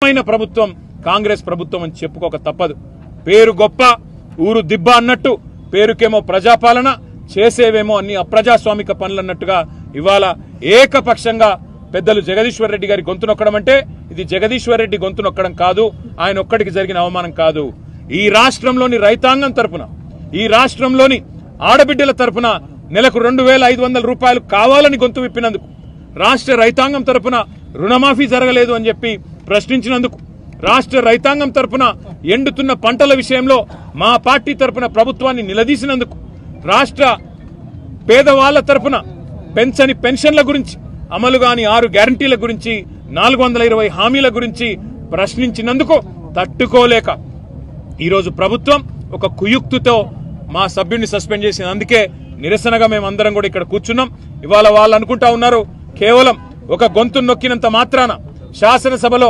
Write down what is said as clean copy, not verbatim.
నిజమైన ప్రభుత్వం కాంగ్రెస్ ప్రభుత్వం అని చెప్పుకోక తప్పదు. పేరు గొప్ప ఊరు దిబ్బ అన్నట్టు పేరుకేమో ప్రజాపాలన చేసేవేమో అన్ని అప్రజాస్వామిక పనులు అన్నట్టుగా ఇవాళ ఏకపక్షంగా పెద్దలు జగదీశ్వర్ రెడ్డి గారి గొంతు నొక్కడం అంటే ఇది జగదీశ్వర్ రెడ్డి గొంతు నొక్కడం కాదు, ఆయన ఒక్కడికి జరిగిన అవమానం కాదు. ఈ రాష్ట్రంలోని రైతాంగం తరపున, ఈ రాష్ట్రంలోని ఆడబిడ్డల తరపున నెలకు 2,500 రూపాయలు కావాలని గొంతు విప్పినందుకు, రాష్ట్ర రైతాంగం తరపున రుణమాఫీ జరగలేదు అని చెప్పి ప్రశ్నించినందుకు, రాష్ట్ర రైతాంగం తరపున ఎండుతున్న పంటల విషయంలో మా పార్టీ తరపున ప్రభుత్వాన్ని నిలదీసినందుకు, రాష్ట్ర పేదవాళ్ల తరపున పెంచని పెన్షన్ల గురించి, అమలు కాని 6 గ్యారంటీల గురించి, 420 హామీల గురించి ప్రశ్నించినందుకు తట్టుకోలేక ఈరోజు ప్రభుత్వం ఒక కుయుక్తితో మా సభ్యుడిని సస్పెండ్ చేసింది. అందుకే నిరసనగా మేమందరం కూడా ఇక్కడ కూర్చున్నాం. ఇవాళ వాళ్ళు అనుకుంటా ఉన్నారు కేవలం ఒక గొంతు నొక్కినంత మాత్రాన శాసనసభలో